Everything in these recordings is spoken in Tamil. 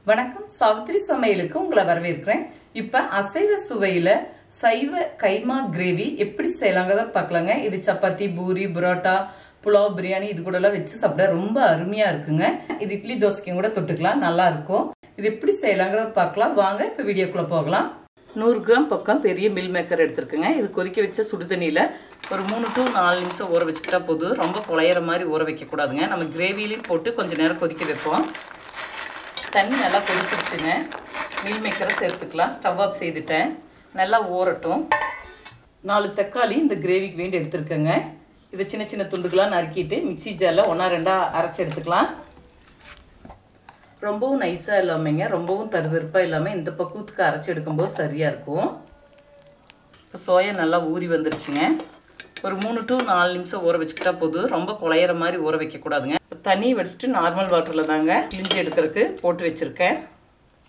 வணக்கம், சாவித்ரி சமையலுக்கு உங்களை வரவேற்கிறேன். இப்ப அசைவ சுவையில சைவ கைமா கிரேவி எப்படி செய்யலாங்கிறத பார்க்கலாங்க. இது சப்பாத்தி, பூரி, புரோட்டா, புலாவ், பிரியாணி இது கூட எல்லாம் வச்சு சாப்பிட ரொம்ப அருமையா இருக்குங்க. இது இட்லி தோசைக்கும் கூட தொட்டுக்கலாம், நல்லா இருக்கும். இது எப்படி செய்யலாங்கிறத பார்க்கலாம் வாங்க. இப்ப வீடியோக்குள்ள போகலாம். 100 கிராம் பக்கம் பெரிய மில் மேக்கர் எடுத்துருக்குங்க. இது கொதிக்க வச்ச சுடுதண்ணியில ஒரு 3 to 4 நிமிஷம் ஊற வச்சுக்கிட்டா போதும். ரொம்ப குழையிற மாதிரி ஊற வைக்க கூடாதுங்க. நம்ம கிரேவிலையும் போட்டு கொஞ்ச நேரம் கொதிக்க வைப்போம். தண்ணி நல்லா கொதிச்சிருச்சுங்க. மில் மேக்கரை சேர்த்துக்கலாம். ஸ்டவ் ஆஃப் செய்துட்டேன். நல்லா ஊறட்டும். 4 தக்காளி இந்த கிரேவிக்கு வேண்டி எடுத்துருக்கேங்க. இதை சின்ன சின்ன துண்டுகளாக நறுக்கிட்டு மிக்சி ஜாரில் 1-2 அரைச்சி எடுத்துக்கலாம். ரொம்பவும் நைஸாக இல்லாமங்க, ரொம்பவும் தருதருப்பாக இல்லாமல் இந்த பக்குவத்துக்கு அரைச்சி எடுக்கும்போது சரியாக இருக்கும். இப்போ சோயா நல்லா ஊறி வந்துருச்சுங்க. ஒரு 3 to 4 நிமிஷம் ஊற வச்சுக்கிட்டா போதும். ரொம்ப குழையிற மாதிரி ஊற வைக்கக்கூடாதுங்க. இப்போ தண்ணி வடிச்சிட்டு நார்மல் வாட்டரில் தாங்க பிழிஞ்சு எடுக்கிறதுக்கு போட்டு வச்சுருக்கேன்.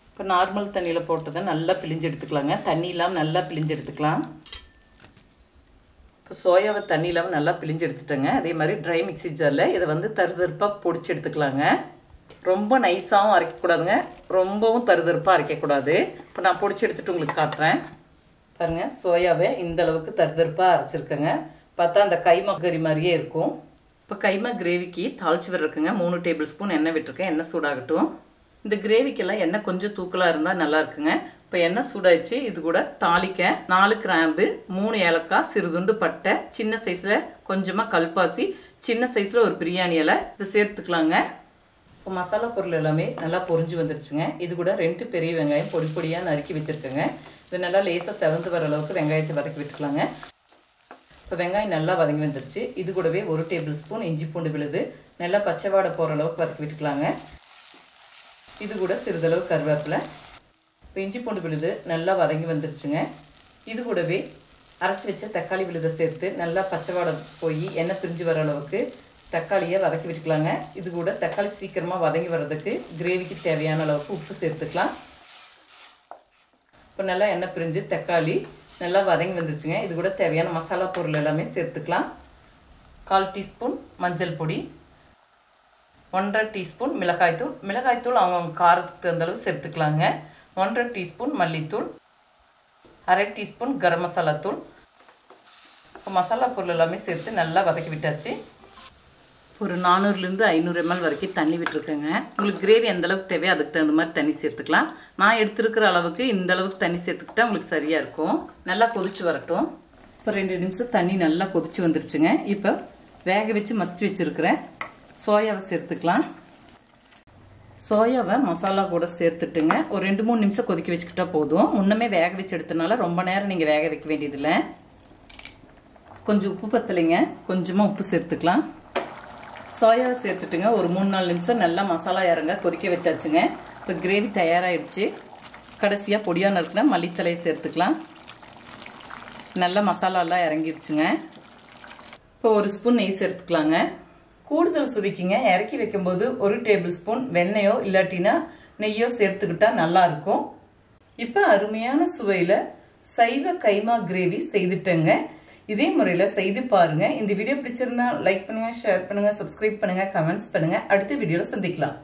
இப்போ நார்மல் தண்ணியில் போட்டதை நல்லா பிழிஞ்சு எடுத்துக்கலாங்க. தண்ணி இல்லாமல் நல்லா பிழிஞ்சு எடுத்துக்கலாம். இப்போ சோயாவை தண்ணி இல்லாமல் நல்லா பிழிஞ்சு எடுத்துட்டேங்க. அதே மாதிரி ட்ரை மிக்சி ஜாரில் இதை தருதருப்பாக பொடிச்சு எடுத்துக்கலாங்க. ரொம்ப நைஸாகவும் அரைக்கக்கூடாதுங்க, ரொம்பவும் தருதருப்பாக அரைக்கக்கூடாது. இப்போ நான் பொடிச்சு எடுத்துகிட்டு உங்களுக்கு காட்டுறேன் பாருங்கள். சோயாவை இந்த அளவுக்கு தருதருப்பாக அரைச்சிருக்கேங்க. பார்த்தா அந்த கைமா கறி மாதிரியே இருக்கும். இப்போ கைமா கிரேவிக்கு தாளிச்சு விடுறதுக்குங்க 3 டேபிள் ஸ்பூன் எண்ணெய் விட்டுருக்கேன். எண்ணெய் சூடாகட்டும். இந்த கிரேவிக்கெல்லாம் எண்ணெய் கொஞ்சம் தூக்கலாக இருந்தால் நல்லா இருக்குங்க. இப்போ எண்ணெய் சூடாயிடுச்சு. இது கூட தாளிக்க 4 கிராம்பு, 3 ஏலக்காய், சிறுதுண்டு பட்டை, சின்ன சைஸில் கொஞ்சமாக கல்பாசி, சின்ன சைஸில் ஒரு பிரியாணி இலை இதை சேர்த்துக்கலாங்க. இப்போ மசாலா பொருள் எல்லாமே நல்லா பொரிஞ்சு வந்துருச்சுங்க. இது கூட 2 பெரிய வெங்காயம் பொடி பொடியாக நறுக்கி வச்சுருக்கேங்க. இது நல்லா லேசாக செவந்து வர அளவுக்கு வெங்காயத்தை வதக்கி விட்டுக்கலாங்க. இப்போ வெங்காயம் நல்லா வதங்கி வந்துருச்சு. இது கூடவே 1 டேபிள் ஸ்பூன் இஞ்சி பூண்டு விழுது நல்லா பச்சை வாடை போகிற அளவுக்கு வதக்கி விட்டுக்கலாங்க. இது கூட சிறிதளவு கருவேப்பிலை. இப்போ இஞ்சி பூண்டு விழுது நல்லா வதங்கி வந்துருச்சுங்க. இது கூடவே அரைச்சி வச்ச தக்காளி விழுதை சேர்த்து நல்லா பச்சை வாடை போய் எண்ணெய் பிரிஞ்சு வர அளவுக்கு தக்காளியை வதக்கி விட்டுக்கலாங்க. இது கூட தக்காளி சீக்கிரமாக வதங்கி வர்றதுக்கு கிரேவிக்கு தேவையான அளவுக்கு உப்பு சேர்த்துக்கலாம். இப்போ நல்லா எண்ணெய் பிரிஞ்சு தக்காளி நல்லா வதங்கி வந்துருச்சுங்க. இது கூட தேவையான மசாலா பொருள் எல்லாமே சேர்த்துக்கலாம். 1/4 டீஸ்பூன் மஞ்சள் பொடி, 1/2 டீஸ்பூன் மிளகாய்த்தூள். மிளகாய்த்தூள் அவங்க காரத்துக்கு தகுந்த அளவு சேர்த்துக்கலாங்க. 1/2 டீஸ்பூன் மல்லித்தூள், 1/2 டீஸ்பூன் கரம் மசாலா தூள். இப்போ மசாலா பொருள் எல்லாமே சேர்த்து நல்லா வதக்கி விட்டாச்சு. ஒரு 400 to 500 ml வரைக்கும் தண்ணி விட்டுருக்கேங்க. உங்களுக்கு கிரேவி எந்த அளவுக்கு தேவையோ அதுக்கு தகுந்த மாதிரி தண்ணி சேர்த்துக்கலாம். நான் எடுத்துருக்கிற அளவுக்கு இந்த அளவுக்கு தண்ணி சேர்த்துக்கிட்டா உங்களுக்கு சரியாக இருக்கும். நல்லா கொதிச்சு வரட்டும். இப்போ 2 நிமிஷம் தண்ணி நல்லா கொதிச்சு வந்துருச்சுங்க. இப்போ வேக வச்சு மசிச்சு வச்சுருக்கிறேன் சோயாவை சேர்த்துக்கலாம். சோயாவை மசாலா கூட சேர்த்துட்டுங்க ஒரு 2-3 நிமிஷம் கொதிக்க வச்சுக்கிட்டா போதும். முன்னமே வேக வச்சு எடுத்தனால ரொம்ப நேரம் நீங்கள் வேக வைக்க வேண்டியதில்லை. கொஞ்சம் உப்பு பத்தலைங்க, கொஞ்சமாக உப்பு சேர்த்துக்கலாம். சோயாவை சேர்த்துட்டுங்க ஒரு 3-4 நிமிஷம் நல்லா மசாலா இறங்க கொதிக்க வச்சாச்சுங்க. இப்போ கிரேவி தயாராகிடுச்சு. கடைசியாக பொடியாக நறுக்கினா மல்லித்தலையை சேர்த்துக்கலாம். நல்லா மசாலாலாம் இறங்கிடுச்சுங்க. இப்போ 1 ஸ்பூன் நெய் சேர்த்துக்கலாங்க. கூடுதல் சுவைக்குங்க இறக்கி வைக்கும்போது 1 டேபிள் ஸ்பூன் வெண்ணெயோ இல்லாட்டினா நெய்யோ சேர்த்துக்கிட்டா நல்லா இருக்கும். இப்போ அருமையான சுவையில் சைவ கைமா கிரேவி செய்துட்டேங்க. இதே முறையில் செய்து பாருங்க. இந்த வீடியோ பிடிச்சிருந்தா லைக் பண்ணுங்க, ஷேர் பண்ணுங்க, சப்ஸ்கிரைப் பண்ணுங்க, கமெண்ட்ஸ் பண்ணுங்க. அடுத்த வீடியோவில் சந்திக்கலாம்.